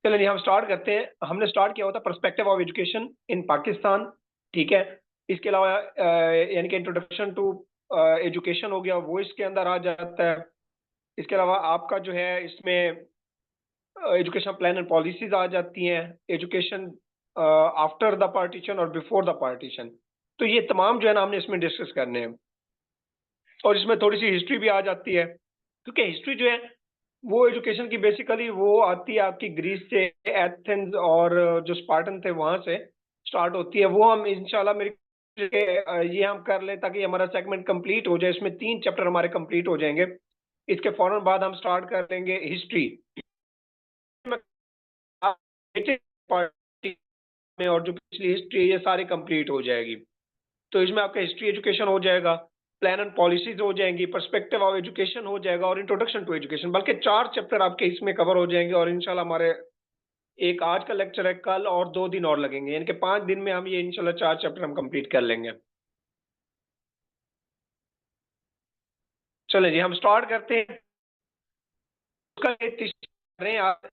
चलिए हम स्टार्ट करते हैं। हमने स्टार्ट किया होता perspective of education in Pakistan, ठीक है। इसके अलावा यानी कि इंट्रोडक्शन टू एजुकेशन हो गया, वो इसके अंदर आ जाता है। इसके अलावा आपका जो है इसमें एजुकेशन प्लान एंड पॉलिसीज आ जाती हैं, एजुकेशन आफ्टर द पार्टीशन और बिफोर द पार्टीशन। तो ये तमाम जो है ना हमने इसमें डिस्कस करने हैं। और इसमें थोड़ी सी हिस्ट्री भी आ जाती है, क्योंकि हिस्ट्री जो है वो एजुकेशन की बेसिकली वो आती है आपकी ग्रीस से, एथेंस और जो स्पार्टन थे वहां से स्टार्ट होती है। वो हम इंशाल्लाह ये हम कर ले ताकि हमारा सेगमेंट कंप्लीट हो जाए। इसमें 3 चैप्टर हमारे कंप्लीट हो जाएंगे। इसके फौरन बाद हम स्टार्ट कर लेंगे हिस्ट्री में, और जो पिछली हिस्ट्री है ये सारी कंप्लीट हो जाएगी। तो इसमें आपका हिस्ट्री एजुकेशन हो जाएगा, प्लान एंड पॉलिसीज हो जाएंगी, पर्सपेक्टिव ऑफ एजुकेशन हो जाएगा और इंट्रोडक्शन टू एजुकेशन। बल्कि 4 चैप्टर आपके इसमें कवर हो जाएंगे। और इंशाल्लाह हमारे एक आज का लेक्चर है, कल और 2 दिन और लगेंगे, यानी कि 5 दिन में हम ये इंशाल्लाह 4 चैप्टर हम कंप्लीट कर लेंगे। चले जी हम स्टार्ट करते हैं। उसका रहे हैं आप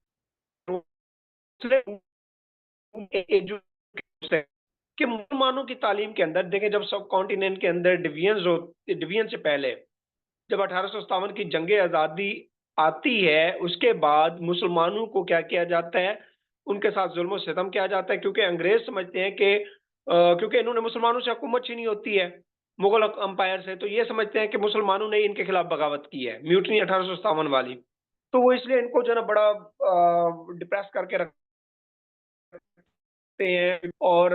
कि मुसलमानों की तालीम के अंदर देखें, जब सब कॉन्टिनेंट के अंदर डिवीजन से पहले जब 1857 की जंगे आज़ादी आती है, उसके बाद मुसलमानों को क्या किया जाता है, उनके साथ जुल्म सितम किया जाता है। क्योंकि अंग्रेज समझते हैं कि क्योंकि इन्होंने मुसलमानों से हुकूमत छीनी होती है मुगल अंपायर से, तो ये समझते हैं कि मुसलमानों ने इनके खिलाफ बगावत की है, म्यूटनी 1857 वाली। तो वो इसलिए इनको जो है ना बड़ा डिप्रेस करके रखते हैं। और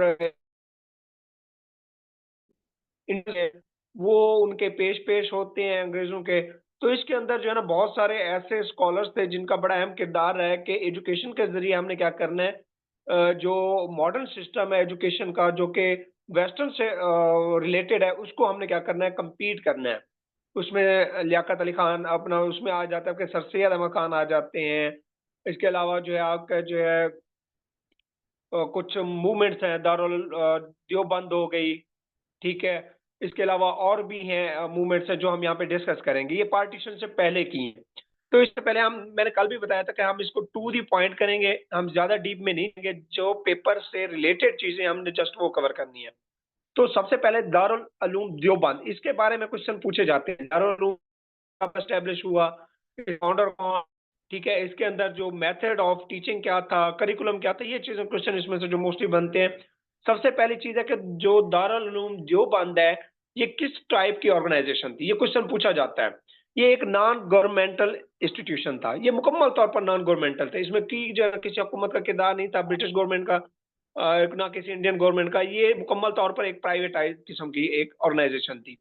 वो उनके पेश पेश होते हैं अंग्रेजों के। तो इसके अंदर जो है ना बहुत सारे ऐसे स्कॉलर्स थे जिनका बड़ा अहम किरदार रहा है कि एजुकेशन के जरिए हमने क्या करना है, जो मॉडर्न सिस्टम है एजुकेशन का जो कि वेस्टर्न से रिलेटेड है, उसको हमने क्या करना है, compete करना है। उसमें लियाकत अली खान अपना उसमें आ जाता है कि सर सैयद अहमद खान आ जाते हैं। इसके अलावा जो है आपका जो है कुछ मूवमेंट्स हैं, देवबंद हो गई, ठीक है। इसके अलावा और भी हैं मूवमेंट्स हैं जो हम यहाँ पे डिस्कस करेंगे, ये पार्टीशन से पहले की हैं। तो इससे पहले हम मैंने कल भी बताया था कि हम इसको टू दी पॉइंट करेंगे, हम ज्यादा डीप में नहीं जाएंगे, जो पेपर से रिलेटेड चीजें हमने जस्ट वो कवर करनी है। तो सबसे पहले दारुल उलूम देवबंद, इसके बारे में क्वेश्चन पूछे जाते हैं। दारुल उलूम कब एस्टेब्लिश हुआ, फाउंडर कौन, ठीक है, इसके अंदर जो मेथड ऑफ टीचिंग क्या था, करिकुलम क्या था, ये चीजें क्वेश्चन इसमें से जो मोस्टली बनते हैं। सबसे पहली चीज है कि जो दारुल उलूम देवबंद है ये किस टाइप की ऑर्गेनाइजेशन थी, ये क्वेश्चन पूछा जाता है। ये एक नॉन गवर्नमेंटल इंस्टीट्यूशन था, ये मुकम्मल तौर पर नॉन गवर्नमेंटल था। इसमें की जो है किसी हुकूमत का किरदार नहीं था, ब्रिटिश गवर्नमेंट का ना किसी इंडियन गवर्नमेंट का। ये मुकम्मल तौर पर एक प्राइवेटाइज किस्म की एक ऑर्गेनाइजेशन थी।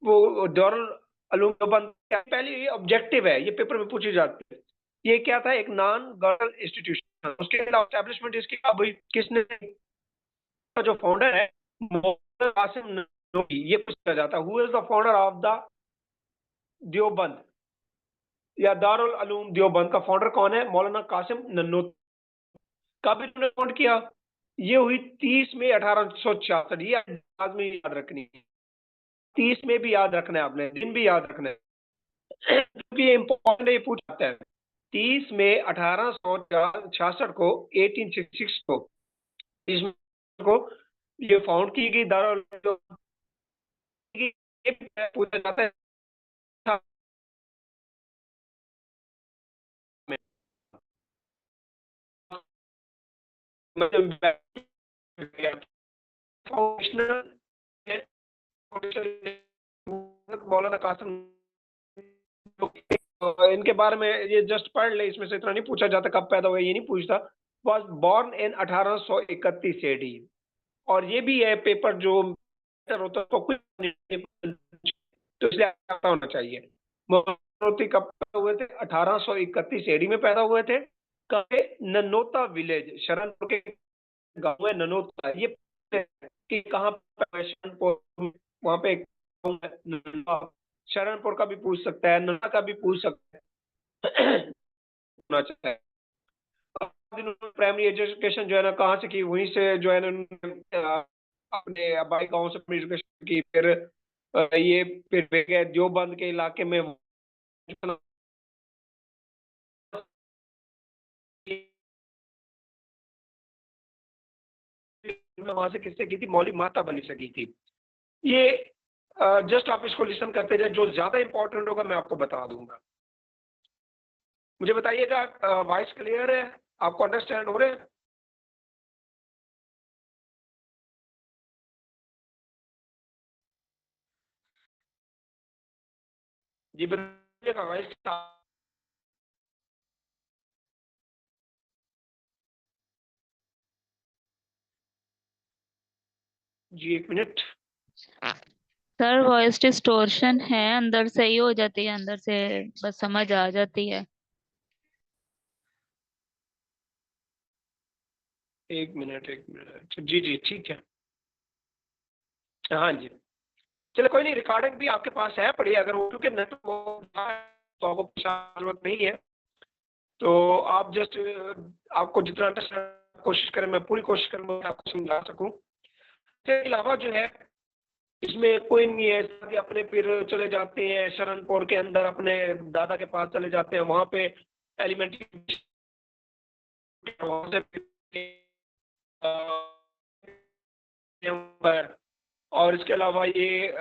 वो दारुल उलूम देवबंद का पहले ये ऑब्जेक्टिव है, ये पेपर में पूछी जाती है। ये क्या था, एक नॉन गवर्नमेंटल इंस्टीट्यूशन। उसके अलावा एस्टैब्लिशमेंट इसकी कब हुई, किसने, जो फाउंडर है मोहम्मद कासिम ननोती, ये पूछा जाता है who is the founder of the Deoband या दारुल उलूम देवबंद का फाउंडर कौन है, मौलाना कासिम ननोती। कब इन्होंने फाउंड किया, ये हुई 30 मई 1866। ये लाजमी याद रखनी है, 30 में भी याद रखना है, आपने दिन भी याद रखना है क्योंकि ये इंपॉर्टेंट है, ये पूछ जाता है। 30 मई 1866 को 1866 को इसमें को ये फाउंड की गई दारुल पूछा जाता है मौलाना कासिम। इनके बारे में ये जस्ट पढ़ ले, इसमें से इतना नहीं पूछा जाता कब पैदा हुए, ये नहीं पूछता। Was born in 1831 AD. और ये भी है पेपर जो होता है तो कुछ तो इसलिए आता होना चाहिए। मोती कब पैदा हुए थे, 1831 एडी में पैदा हुए थे। कहे ननोता विलेज, शरणपुर के गाँव है ननोता, ये कि कहाँ पे शरणपुर, वहाँ पे एक गाँव है ननोता। शरणपुर का भी पूछ सकता है, नन्ना का भी पूछ सकता है होना चाहिए। प्राइमरी एजुकेशन जो है ना कहाँ से की, वहीं से जो है ना अपने आबाई गांव से अपनी एजुकेशन की। फिर ये फिर वे गए देवबंद के इलाके में, वहां से किससे की थी, मौली माता बलि से की थी। ये जस्ट आप इसको लिसन करते जाए, जो ज्यादा इंपॉर्टेंट होगा मैं आपको बता दूंगा। मुझे बताइएगा वॉइस क्लियर है, आपको अंडरस्टैंड हो रहे हैं? जी बताइएगा वॉइस। जी एक मिनट। सर वॉइस डिस्टोर्शन है, अंदर से ही हो जाती है, अंदर से बस समझ आ जाती है। एक मिनट एक मिनट, जी जी ठीक है। हाँ जी, चलो कोई नहीं, रिकॉर्डिंग भी आपके पास है पड़ी, अगर हो चुके नेट वो तो आपको जरूरत नहीं है। तो आप जस्ट आपको जितना अंडरस्टैंड कोशिश करें, मैं पूरी कोशिश करूंगा कि आपको समझा सकूं। इसके अलावा जो है इसमें कोई नहीं है ऐसा कि अपने फिर चले जाते हैं शरणपुर के अंदर, अपने दादा के पास चले जाते हैं, वहां पे एलिमेंट्री और इसके अलावा ये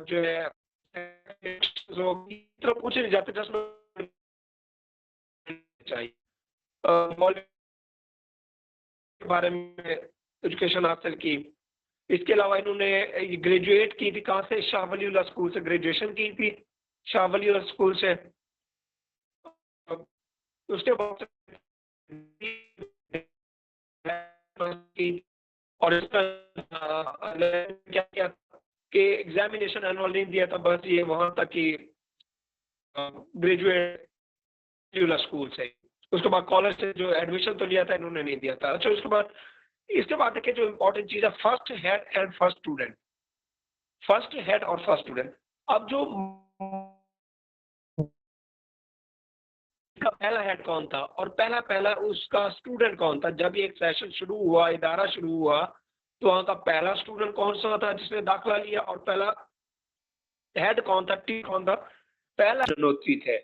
जो है तो पूछ नहीं जाते, 10 मिनट चाहिए मौलवी के बारे में एजुकेशन हासिल की। इसके अलावा इन्होंने ग्रेजुएट की थी कहाँ से, शाह वलीउल्लाह स्कूल से ग्रेजुएशन की थी, शाह वलीउल्लाह स्कूल से। उसके बाद और इसका क्या किया कि एग्जामिनेशन एनुअल नहीं दिया था, बस ये वहां तक कि ग्रेजुएट स्कूल से। उसके बाद कॉलेज से जो एडमिशन तो लिया था इन्होंने नहीं दिया था। अच्छा इसके बाद देखिए जो इम्पोर्टेंट चीज है, first head and first student. First head और फर्स्ट स्टूडेंट, अब जो का पहला हेड कौन था और पहला पहला उसका स्टूडेंट कौन था, जब ये एक सेशन शुरू हुआ, इदारा शुरू हुआ, तो वहां का पहला स्टूडेंट कौन सा था जिसने दाखिला लिया, और पहला हेड कौन था, टी कौन था? पहला नन्नोत्वी थे,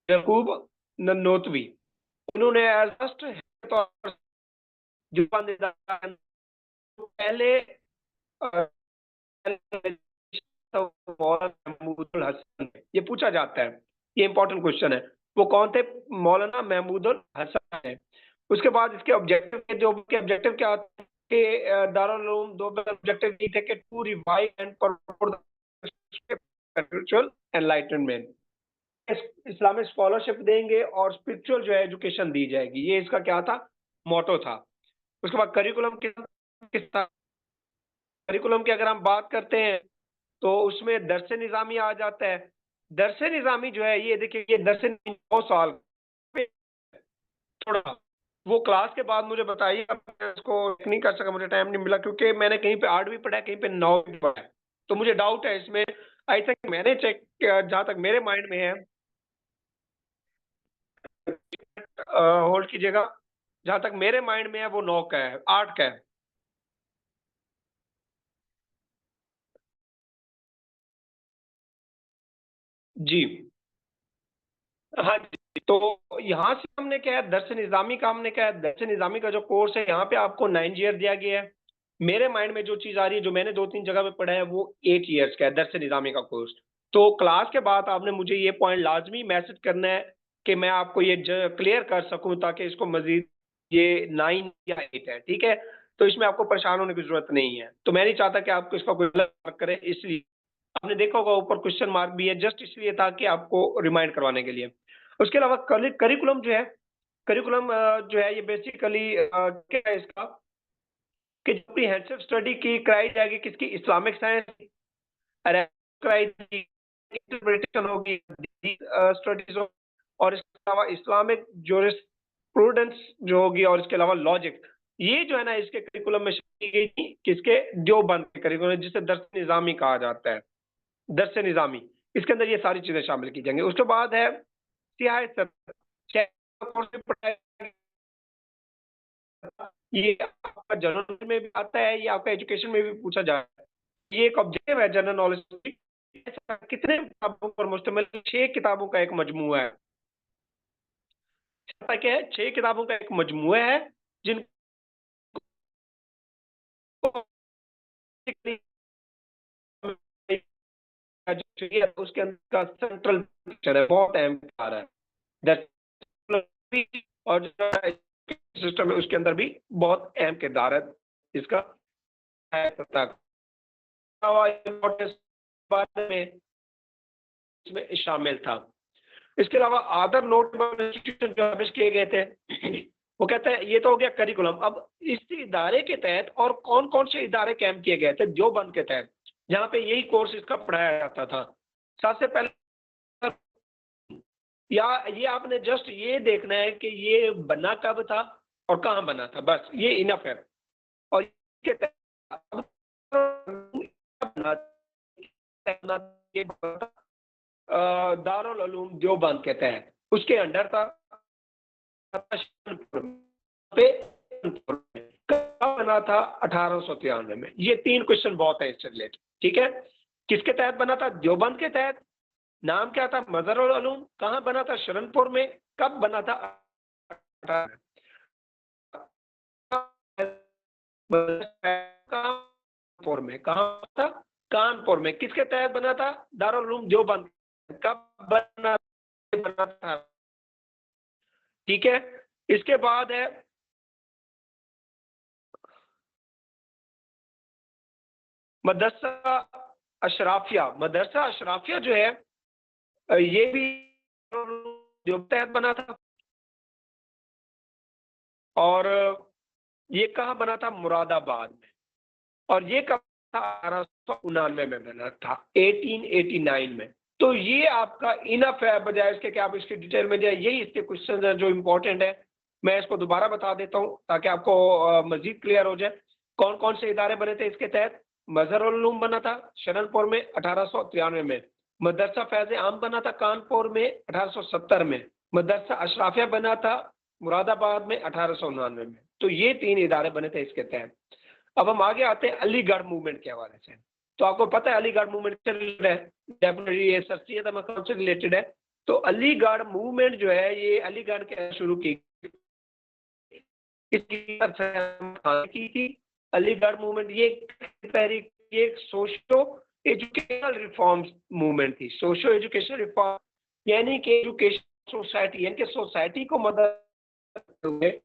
यकूब नन्नोत्वी। उन्होंने एज फर्स्ट हेड तौर पहले महमूदुल हसन, ये पूछा जाता है, ये इंपॉर्टेंट क्वेश्चन है। वो कौन थे? मौलाना महमूदुल हसन है। उसके बाद इसके ऑब्जेक्टिव, जो के ऑब्जेक्टिव क्या थे कि दारुल उलूम दो ऑब्जेक्टिव ये थे कि to revive and promote spiritual enlightenment, Islamic scholarship देंगे और स्पिरिचुअल जो है एजुकेशन दी जाएगी, ये इसका क्या था, मोटो था। उसके बाद करिकुलम किस करिकुलम की अगर हम बात करते हैं तो उसमें दरस निज़ामी आ जाता है। दरस निज़ामी जो है, ये देखिए ये दरस 9 साल थोड़ा, वो क्लास के बाद मुझे बताइए, मैं इसको नहीं कर सका, मुझे टाइम नहीं मिला क्योंकि मैंने कहीं पे 8वीं पढ़ा है, कहीं पे 9वीं पढ़ा है, तो मुझे डाउट है इसमें। आई थिंक मैंने चेक किया, जहाँ तक मेरे माइंड में है, होल्ड कीजिएगा, जहाँ तक मेरे माइंड में है वो 9 का है, 8 का है। जी हाँ जी, तो यहाँ से हमने क्या है, दरस निज़ामी का हमने क्या है, दरस निज़ामी का जो कोर्स है यहाँ पे आपको 9 ईयर दिया गया है। मेरे माइंड में जो चीज़ आ रही है, जो मैंने 2-3 जगह पे पढ़ा है, वो 8 ईयर्स का है दरस निज़ामी का कोर्स। तो क्लास के बाद आपने मुझे ये पॉइंट लाजमी मैसेज करना है कि मैं आपको ये क्लियर कर सकूं, ताकि इसको मजीद ये 9 या 8 है, ठीक है? तो इसमें आपको परेशान होने की जरूरत नहीं है। तो मैं नहीं चाहता कि आपको इसका कोई गलत मार्क करे, इसलिए आपने देखा होगा ऊपर क्वेश्चन मार्क भी है, जस्ट इसलिए था कि आपको रिमाइंड करवाने के लिए। उसके अलावा करिकुलम जो है, करिकुलम जो है ये बेसिकली क्या है इसका, कि कॉम्प्रिहेंसिव स्टडी की कराई जाएगी, किसकी, इस्लामिक साइंस कराई जाएगी, इंटरप्रिटेशन होगी, स्टडीज, और इसके अलावा इस्लामिक प्रूडेंस जो होगी, और इसके अलावा लॉजिक, ये जो है ना इसके करिकुलम में शामिल की गई थी, किसके, देवबंद के करिकुलम, जिसे दरस निज़ामी कहा जाता है, दरस निज़ामी, इसके अंदर ये सारी चीजें शामिल की जाएंगी। उसके बाद है सियासत, ये आपका जनरल में भी आता है, ये आपका एजुकेशन में भी पूछा जाता है। ये एक ऑब्जेक्टिव है जनरल नॉलेज, कितने किताबों पर मुश्तमिल, 6 किताबों का एक मजमुआ है। क्या है, 6 किताबों का एक मजमुआ है, जिन उसके अंदर का सेंट्रल पिक्चर है, बहुत अहम आ रहा है और जो सिस्टम है उसके अंदर भी बहुत अहम किरदार है इसका बारे में इसमें शामिल था। इसके अलावा अदर नोटेबल इंस्टीट्यूशन जो एस्टैब्लिश किए गए थे, वो कहते हैं ये तो हो गया करिकुलम। अब इस इदारे के तहत और कौन कौन से इदारे कैंप किए गए थे देवबंद के तहत, जहाँ पे यही कोर्स इसका पढ़ाया जाता था। सबसे पहले या ये आपने जस्ट ये देखना है कि ये बना कब था और कहाँ बना था, बस ये इनफ है। और इसके तहत दारुल उलूम देवबंद के तहत उसके अंडर था। बना था 1893 में। ये 3 क्वेश्चन बहुत है इससे रिलेटेड, ठीक है। किसके तहत बना था? देवबंद के तहत। नाम क्या था? मजहरुल उलूम। कहाँ बना था? शरणपुर में। कब बना था? कानपुर में। कहाँ था? कानपुर में। किसके तहत बना था? दारुल उलूम देवबंद। कब बना था? ठीक है। इसके बाद है मदरसा अशराफिया। मदरसा अशराफिया जो है ये भी जो तहत बना था। और ये कहाँ बना था? मुरादाबाद में। और ये कब था? 1899 में बना था, 1889 में। तो ये आपका इनफ है, बजाय इसके कि आप इसके डिटेल में जाए। यही इसके क्वेश्चन है जो इंपॉर्टेंट है। मैं इसको दोबारा बता देता हूँ ताकि आपको मजीद क्लियर हो जाए। कौन कौन से इदारे बने थे इसके तहत? मजहरुल उलूम बना था शरणपुर में 1893 में। मदरसा फैज आम बना था कानपुर में 1870 में। मदरसा अशराफिया बना था मुरादाबाद में 1899 में। तो ये 3 इदारे बने थे इसके तहत। अब हम आगे आते हैं अलीगढ़ मूवमेंट के हवाले से। तो आपको पता है अलीगढ़ मूवमेंट से रिलेटेड है, डेफिनेटली ये शख्सियत मकाम से रिलेटेड है। तो अलीगढ़ मूवमेंट जो है ये अलीगढ़ के शुरू की की थी। अलीगढ़ मूवमेंट ये एक सोशो एजुकेशनल रिफॉर्म्स मूवमेंट थी। सोशो एजुकेशनल रिफॉर्म यानी कि एजुकेशन सोसाइटी, यानी कि सोसाइटी को मदद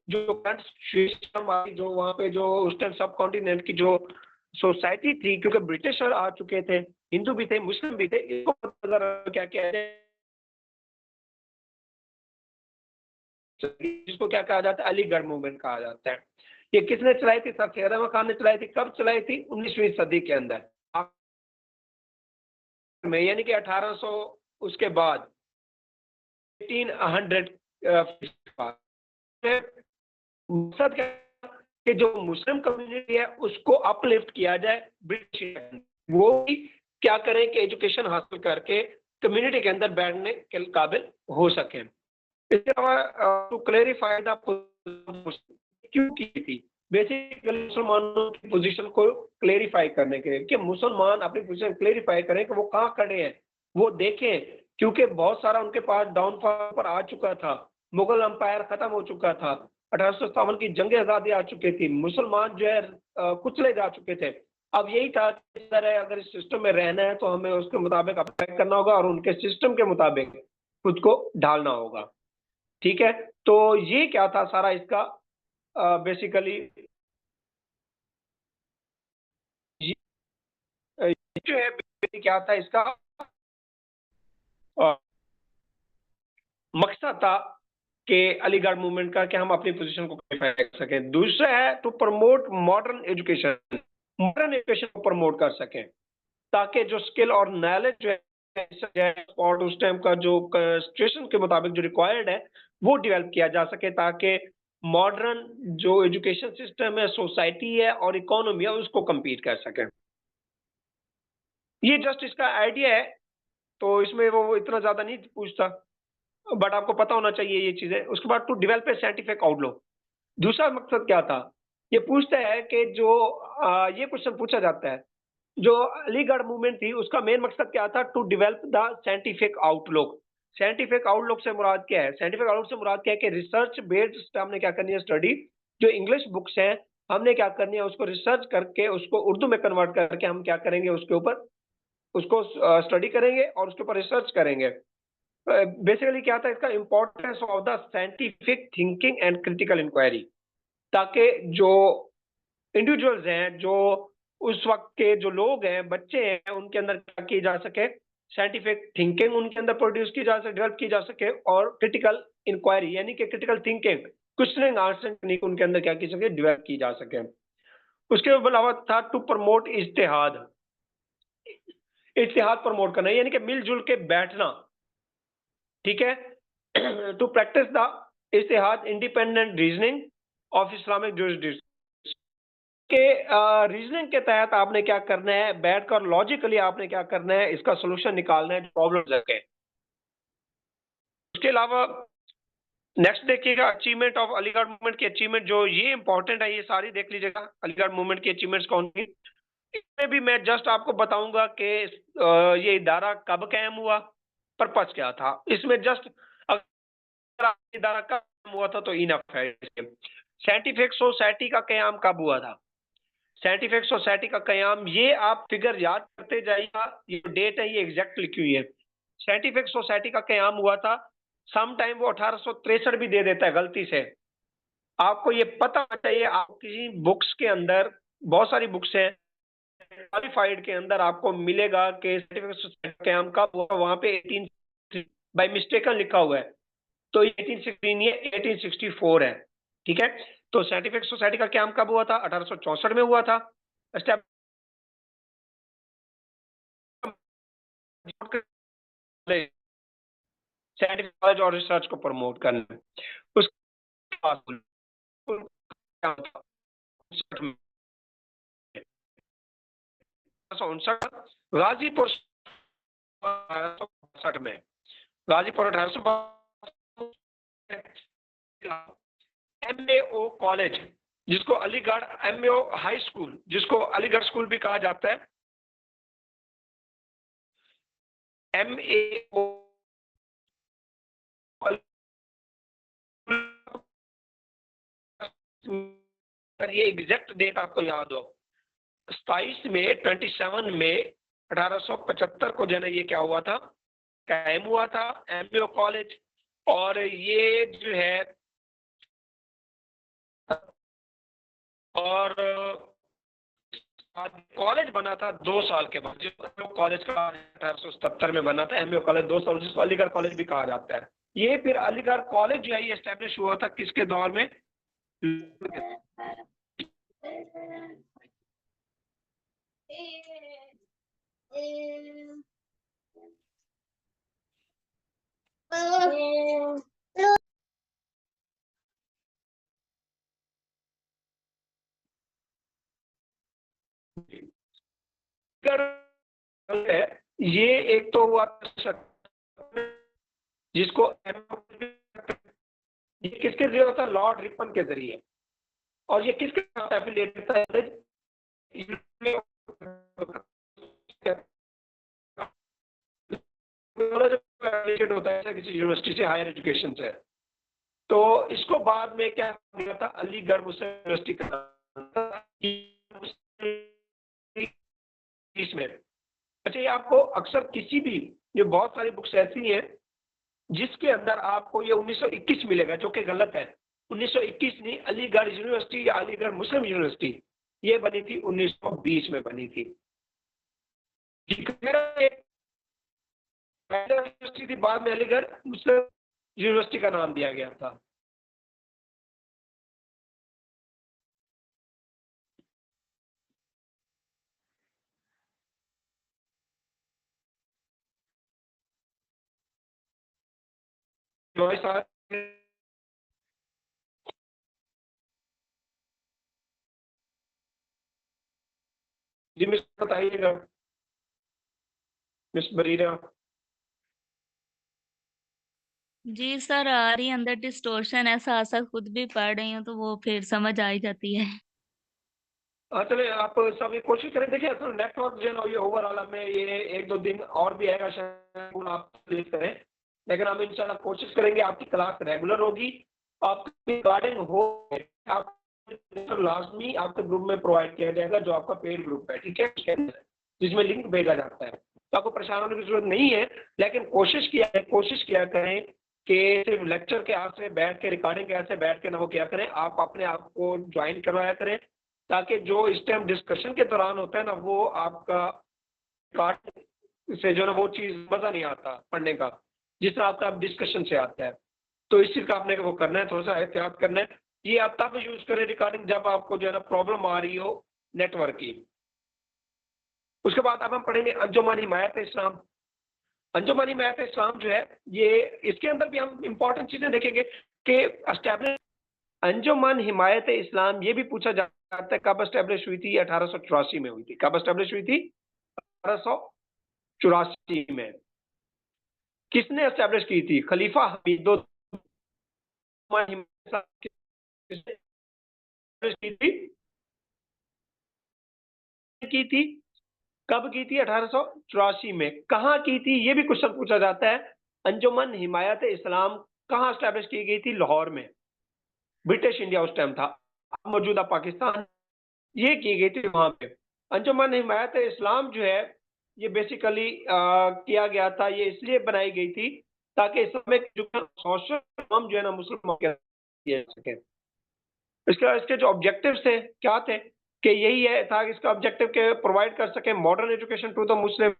जो सिस्टम जो वहाँ पे जो उस टाइम सब कॉन्टिनेंट की जो सोसाइटी थी, क्योंकि ब्रिटिशर आ चुके थे, हिंदू भी थे, मुस्लिम भी थे, इसको क्या कहते हैं, जिसको क्या कहा जाता है? अलीगढ़ मूवमेंट कहा जाता है। ये किसने चलाई थी? सर सैयद अहमद खान ने चलाई थी। कब चलाई थी? 19वीं सदी के अंदर में, यानी कि 1800 उसके बाद 1800 मकसद कि जो मुस्लिम कम्युनिटी है उसको अपलिफ्ट किया जाए। ब्रिटिश वो भी क्या करें कि एजुकेशन हासिल करके कम्युनिटी के अंदर बैठने के काबिल हो सके। इसके अलावा टू क्लेरिफाई द क्यों की थी, बेसिकली मुसलमानों की पोजीशन को क्लेरिफाई करने के लिए कि मुसलमान अपनी पोजीशन क्लेरिफाई करें कि वो कहाँ खड़े हैं, वो देखें। क्योंकि बहुत सारा उनके पास डाउनफॉल पर आ चुका था, मुगल अंपायर खत्म हो चुका था, 1857 की जंग आज़ादी आ चुकी थी, मुसलमान जो है कुचले जा चुके थे। अब यही था कि अगर इस सिस्टम में रहना है तो हमें उसके मुताबिक अप्लाई करना होगा और उनके सिस्टम के मुताबिक खुद को ढालना होगा। ठीक है। तो ये क्या था सारा इसका बेसिकली जो है क्या था इसका मकसद था कि अलीगढ़ मूवमेंट का कि हम अपनी पोजीशन को क्लैरिफाई कर सकें। दूसरा है to promote modern education, modern education को प्रमोट कर सकें ताकि जो स्किल और नॉलेज जो है और उस टाइम का जो सिचुएशन के मुताबिक जो रिक्वायर्ड है वो डेवलप किया जा सके, ताकि मॉडर्न जो एजुकेशन सिस्टम है, सोसाइटी है और इकोनॉमी है उसको compete कर सके। ये जस्ट इसका आइडिया है, तो इसमें वो इतना ज्यादा नहीं पूछता, बट आपको पता होना चाहिए ये चीजें। उसके बाद to develop a scientific outlook. दूसरा मकसद क्या था? ये पूछता है कि जो ये क्वेश्चन पूछा जाता है, जो अलीगढ़ मूवमेंट थी उसका मेन मकसद क्या था? To develop the scientific outlook. Scientific outlook से मुराद क्या है? साइंटिफिक आउटलुक से मुराद क्या है कि रिसर्च बेस्ड हमने क्या करनी है? स्टडी। जो इंग्लिश बुक्स हैं हमने क्या करनी है, उसको रिसर्च करके उसको उर्दू में कन्वर्ट करके हम क्या करेंगे, उसके ऊपर उसको स्टडी करेंगे और उसके ऊपर रिसर्च करेंगे। बेसिकली क्या था इसका importance of the scientific thinking and critical inquiry, ताकि जो इंडिविजुअल्स हैं, जो उस वक्त के जो लोग हैं, बच्चे हैं, उनके अंदर क्या की जा सके, साइंटिफिक थिंकिंग उनके अंदर प्रोड्यूस की जा सके, डेवलप की जा सके, और क्रिटिकल इंक्वायरी यानी कि critical thinking, questioning answer technique उनके अंदर क्या की सके, डेवलप की जा सके। उसके अलावा था टू प्रमोट इज्तिहाद। इज्तिहाद प्रमोट करना यानी कि मिलजुल के बैठना, ठीक है। टू प्रैक्टिस द इज्तिहाद independent reasoning of Islamic jurisdiction के रीजनिंग के तहत आपने क्या करना है, बैठकर लॉजिकली आपने क्या करना है, इसका सोल्यूशन निकालना है प्रॉब्लम के। उसके अलावा नेक्स्ट देखिएगा अचीवमेंट ऑफ अलीगढ़ मूवमेंट की अचीवमेंट, जो ये इंपॉर्टेंट है, ये सारी देख लीजिएगा अलीगढ़ मूवमेंट की अचीवमेंट्स कौन सी। इसमें भी मैं जस्ट आपको बताऊंगा कि ये इदारा कब कायम हुआ, पर्पस क्या था इसमें, जस्ट अगर इदारा कब कायम हुआ था तो इनफ है। साइंटिफिक सोसाइटी का कयाम कब हुआ था, साइंटिफिक सोसाइटी का कयाम, ये आप फिगर याद करते जाइएगा, ये डेट है ये एग्जैक्ट लिखी हुई है। साइंटिफिक सोसाइटी का कयाम हुआ था सम टाइम, वो 1863 भी दे देता है गलती से, आपको ये पता होना चाहिए। आप किसी बुक्स के अंदर, बहुत सारी बुक्स हैं क्वालिफाइड के अंदर आपको मिलेगा कि साइंटिफिक सोसाइटी का कयाम कब हुआ, वहां पे 18 बाय मिस्टेकन लिखा हुआ है, तो 1816 ये 1864 है, ठीक है। तो साइंटिफिक सोसाइटी का कयाम कब हुआ था, 1864 में हुआ था। साइंटिफिक नॉलेज और रिसर्च को प्रमोट करना। उसके बाद 1959 गाजीपुर 1862 में, गाजीपुर 1862 एमएओ कॉलेज, जिसको अलीगढ़ एमएओ हाई स्कूल, जिसको अलीगढ़ स्कूल भी कहा जाता है, एमएओ ये एग्जैक्ट डेट आपको याद हो, 27 में 27 में 1875 को जो है ये क्या हुआ था, कायम हुआ था एमएओ कॉलेज। और ये जो है और कॉलेज बना था 2 साल के बाद, जो कॉलेज का 1877 में बना था एमएओ कॉलेज, 2 साल, जिसको अलीगढ़ कॉलेज भी कहा जाता है। ये फिर अलीगढ़ कॉलेज जो है ये एस्टेब्लिश हुआ था किसके दौर में, ये एक तो हुआ जिसको ये किसके जरिए होता है, लॉर्ड रिपन के जरिए। और ये किसके साथ एफिलिएटेड था, होता है किसी यूनिवर्सिटी से, हायर एजुकेशन से। तो इसको बाद में क्या दिया था, अलीगढ़ मुस्लिम यूनिवर्सिटी का इसमें। अच्छा, ये आपको अक्सर किसी भी, ये बहुत सारी बुक्स ऐसी हैं जिसके अंदर आपको ये 1921 मिलेगा, जो कि गलत है। 1921 नहीं, अलीगढ़ यूनिवर्सिटी या अलीगढ़ मुस्लिम यूनिवर्सिटी ये बनी थी 1920 में बनी थी। यूनिवर्सिटी थी, बाद में अलीगढ़ मुस्लिम यूनिवर्सिटी का नाम दिया गया था। जी मिस बताइएगा, मिस बरीरा। जी सर, आ रही अंदर डिस्टोर्शन, ऐसा ऐसा खुद भी पढ़ रही हूँ तो वो फिर समझ आ ही जाती है। हाँ चले, आप सभी कोशिश करें, देखिए असल नेटवर्क जो है ना ये ओवरऑल में ये 1-2 दिन और भी आएगा शायद, आप प्लीज करें, लेकिन हम इंशाल्लाह कोशिश करेंगे आपकी क्लास रेगुलर होगी, आपकी रिकॉर्डिंग हो, आप लाजमी आपके ग्रुप में प्रोवाइड किया जाएगा, जो आपका पेड ग्रुप है, ठीक है, जिसमें लिंक भेजा जाता है। तो आपको परेशान होने की जरूरत नहीं है, लेकिन कोशिश किया करें कि सिर्फ लेक्चर के आगे बैठ के, रिकॉर्डिंग के आगे बैठ के ना वो क्या करें, आप अपने आप को ज्वाइन करवाया करें, ताकि जो इस टाइम डिस्कशन के दौरान होता है ना, वो आपका रिकॉर्ड से जो ना वो चीज मजा नहीं आता पढ़ने का, जिस तरह आपका डिस्कशन से आता है। तो इस चीज का आपने वो करना है, थोड़ा सा एहतियात करना है। ये आप तब यूज करें रिकॉर्डिंग जब आपको जो है ना प्रॉब्लम आ रही हो नेटवर्क की। उसके बाद अब हम पढ़ेंगे अंजुमन हिमायत इस्लाम। अंजुमन हिमायत इस्लाम जो है, ये इसके अंदर भी हम इंपॉर्टेंट चीजें देखेंगे कि एस्टैब्लिश अंजुमन हिमायत इस्लाम, ये भी पूछा जाता है कब एस्टैब्लिश हुई थी। 1884 में हुई थी। कब एस्टैब्लिश हुई थी? 1884 में। किसने एस्टैब्लिश की थी? खलीफा हमीद की थी। कब की थी? 1884 में। कहाँ की थी ये भी क्वेश्चन पूछा जाता है। अंजुमन हिमायत इस्लाम कहाँ एस्टैब्लिश की गई थी? लाहौर में। ब्रिटिश इंडिया उस टाइम था, मौजूदा पाकिस्तान, ये की गई थी वहां पे। अंजुमन हिमायत इस्लाम जो है, ये बेसिकली किया गया था, ये इसलिए बनाई गई थी ताकि इस्लामिक सोशल जो है ना मुस्लिम किया सके। इसके जो ऑब्जेक्टिव थे क्या थे कि यही है था कि इसका ऑब्जेक्टिव के प्रोवाइड कर सके modern education to the Muslim,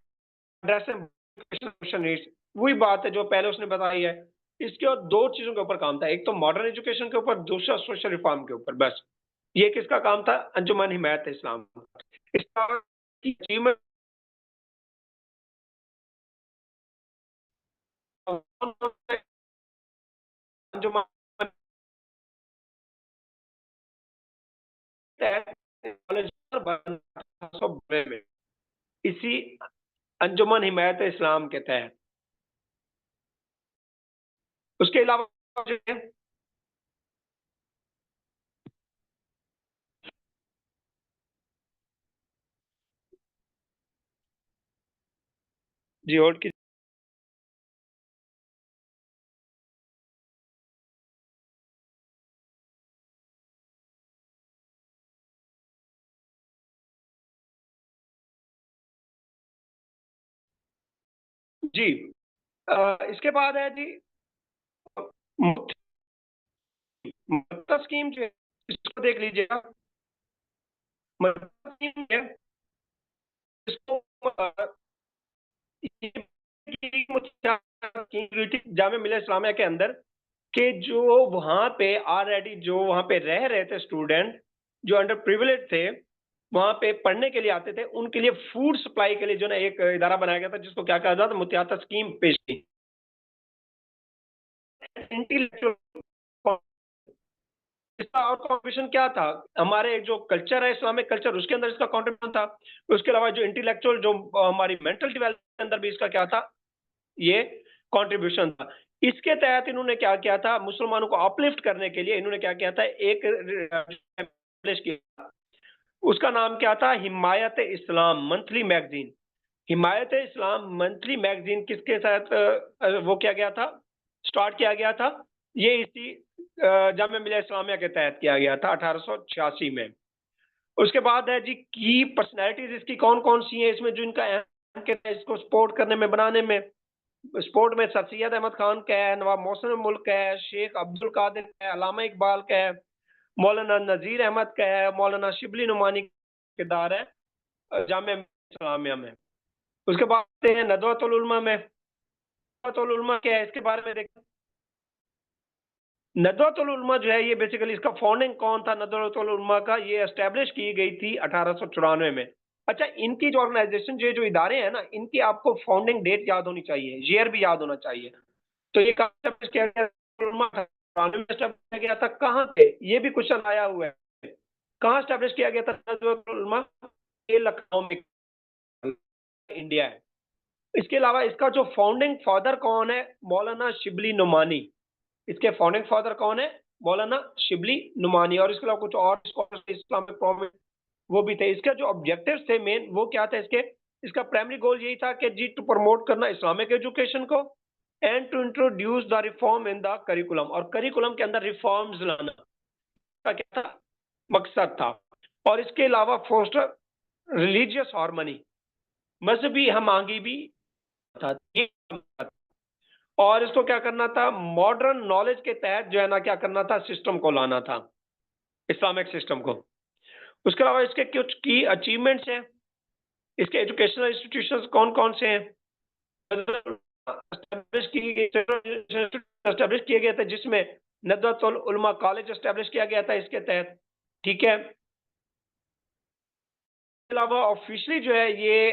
address वही बात है जो पहले उसने बताई है। इसके और दो चीजों के ऊपर काम था, एक तो मॉडर्न एजुकेशन के ऊपर, दूसरा सोशल रिफॉर्म के ऊपर। बस ये किसका काम था? अंजुमन हिमायत इस्लाम। इसका अचीवमेंट अंजुमन में, इसी अंजुमन हिमायत इस्लाम के तहत। उसके अलावा जी और की जी इसके बाद है जी मदद स्कीम जो है, इसको देख लीजिएगा। मदद स्कीम है, इसको जामिया मिलिया इस्लामिया के अंदर के जो वहां पे ऑलरेडी जो वहां पे रह रहे थे स्टूडेंट, जो अंडर प्रिविलेज थे, वहां पे पढ़ने के लिए आते थे, उनके लिए फूड सप्लाई के लिए जो ना एक इदारा बनाया गया था, जिसको क्या कहा जाता? मुत्याता स्कीम पेश की। इंटेलेक्चुअल इसका और कॉन्ट्रीब्यूशन क्या था? हमारे जो कल्चर है, इस्लामिक कल्चर, उसके अंदर इसका कॉन्ट्रीब्यूशन था। उसके अलावा जो इंटेलेक्चुअल, जो हमारी मेंटल डेवलपमेंट के अंदर भी इसका क्या था? ये कॉन्ट्रीब्यूशन था। इसके तहत इन्होंने क्या किया था? मुसलमानों को अपलिफ्ट करने के लिए इन्होंने क्या किया था? एक किया, उसका नाम क्या था? हिमायत इस्लाम मंथली मैगजीन। हिमायत इस्लाम मंथली मैगजीन किसके साथ वो किया गया था? स्टार्ट किया गया था। ये इसी जामिया मिलिया इस्लामिया के तहत किया गया था 1886 में। उसके बाद है जी की पर्सनैलिटीज इसकी कौन कौन सी हैं इसमें, जो इनका इसको सपोर्ट करने में, बनाने में। स्पोर्ट में सर सैयद अहमद खान का है, नवाब मोहसिन मुल्क का है, शेख अब्दुल कादिर का है, अलामा इकबाल का है, मौलाना नजीर अहमद का है, मौलाना शिबली नुमानी किरदार है जामिया इस्लामिया में। उसके बाद आते हैं नदवतुल उलमा में। नदवतुल उलमा क्या है, इसके बारे में देखें। नदवतुल उलमा जो है, ये बेसिकली इसका फाउंडिंग कौन था नदवतुल उलमा का? ये एस्टेब्लिश की गई थी 1894 में। अच्छा, इनकी जो ऑर्गेनाइजेशन जो इदारे हैं ना, इनकी आपको फाउंडिंग डेट याद होनी चाहिए, ईयर भी याद होना चाहिए। तो ये कहाँ एस्टेब्लिश किया गया? 94 में एस्टेब्लिश किया गया था। कहाँ पे? ये भी क्वेश्चन आया हुआ है, कहाँ एस्टेब्लिश किया गया था नदवतुल उलमा? ये लखनऊ में, इंडिया है। इसके अलावा इसका जो फाउंडिंग फादर कौन है? मौलाना शिबली नुमानी। इसके फाउंडिंग फादर कौन है? मौलाना शिबली नुमानी। और इसके अलावा कुछ और स्कॉलर्स इस्लामिक प्रॉमिनेंट वो भी थे। इसका जो ऑब्जेक्टिव थे मेन, वो क्या था इसके? इसका प्राइमरी गोल यही था कि जी टू प्रमोट करना इस्लामिक एजुकेशन को, and to introduce the reform in the curriculum, और करिकुलम के अंदर रिफॉर्म्स लाना। क्या था? मकसद था। और इसके अलावा फोस्टर रिलीजियस हार्मनी, मजहबी हम आगे भी था। और इसको क्या करना था, मॉडर्न नॉलेज के तहत जो है ना क्या करना था, सिस्टम को लाना था, इस्लामिक सिस्टम को। उसके अलावा इसके कुछ की अचीवमेंट्स हैं, इसके एजुकेशनल इंस्टीट्यूशंस कौन कौन से हैं, एस्टेब्लिश किए गए थे, जिसमें नदवतुल उलमा कॉलेज एस्टेब्लिश किया गया था इसके तहत। ठीक है, अलावा ऑफिशियली जो है ये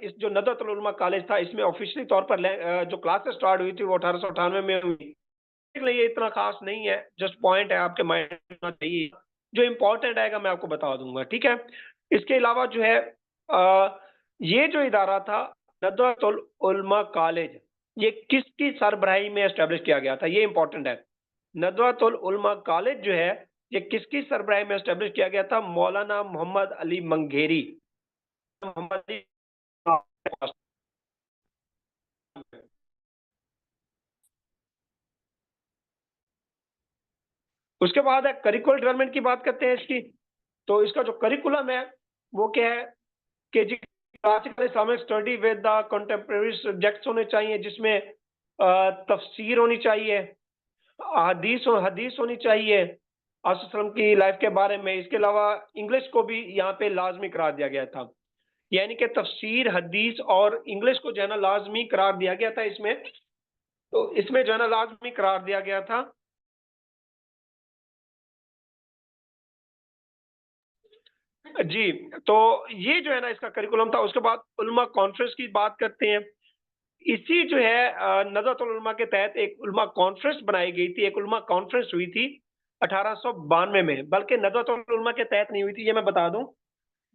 इस जो नदवतुल उलमा कॉलेज था, इसमें ऑफिशियली तौर पर जो क्लासेस स्टार्ट हुई थी वो 1898 में हुई। लेकिन ये इतना खास नहीं है, जस्ट पॉइंट है आपके माइंड में होना चाहिए। जो इंपॉर्टेंट आएगा मैं आपको बता दूंगा। ठीक है, इसके अलावा जो है ये जो इदारा था नदवतुल उलमा कॉलेज, ये किसकी सरबराही में एस्टेब्लिश किया गया था, ये इंपॉर्टेंट है। नदवतुल उलमा कॉलेज जो है ये किसकी सरबराही में एस्टेब्लिश किया गया था, मौलाना मोहम्मद अली मंगेरी। मोहम्मद अली, उसके बाद है करिकुलर डेवलपमेंट की बात करते हैं इसकी। तो इसका जो करिकुलम है वो क्या है कि जी classical Islamic study with the contemporary subjects होने चाहिए, जिसमें तफसीर होनी चाहिए, हदीस होनी चाहिए असलम की लाइफ के बारे में। इसके अलावा इंग्लिश को भी यहाँ पे लाजमी करार दिया गया था, यानी कि तफसीर, हदीस और इंग्लिश को जो है ना लाजमी करार दिया गया था इसमें। तो इसमें जो है ना लाजमी करार दिया गया था। जी, तो ये जो है ना इसका करिकुलम था। उसके बाद उलमा कॉन्फ्रेंस की बात करते हैं। इसी जो है नज़रतुल उलमा के तहत एक उलमा कॉन्फ्रेंस बनाई गई थी, एक उलमा कॉन्फ्रेंस हुई थी 1892 में, बल्कि नज़रतुल उलमा के तहत नहीं हुई थी, ये मैं बता दूं।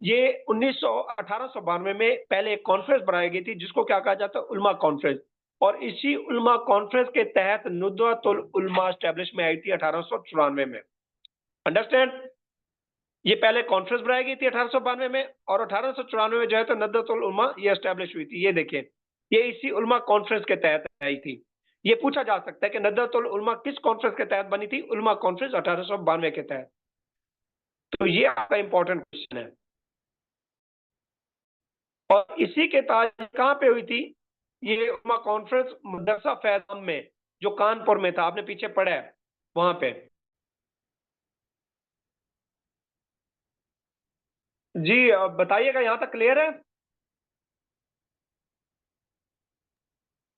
ये 1892 में पहले एक कॉन्फ्रेंस बनाई गई थी जिसको क्या कहा जाता है, उलमा कॉन्फ्रेंस। और इसी उलमा कॉन्फ्रेंस के तहत नुदवतुल उलमा एस्टेब्लिश में आई थी 1894 में। अंडरस्टैंड, ये पहले कॉन्फ्रेंस बनाई गई थी 1892 में, और 1894 में जो है तो नदरतुल उलमा ये एस्टेब्लिश हुई थी। ये देखिए, ये इसी उलमा कॉन्फ्रेंस के तहत आई थी। ये पूछा जा सकता है कि नदरतुल उलमा किस कॉन्फ्रेंस के तहत बनी थी, उलमा कॉन्फ्रेंस 1892 के तहत। तो ये आपका इंपॉर्टेंट क्वेश्चन है। और इसी के तहत कहाँ पे हुई थी ये उलमा कॉन्फ्रेंस, मदरसा फैजान में, जो कानपुर में था, आपने पीछे पढ़ा है वहां पे। जी बताइएगा, यहाँ तक क्लियर है?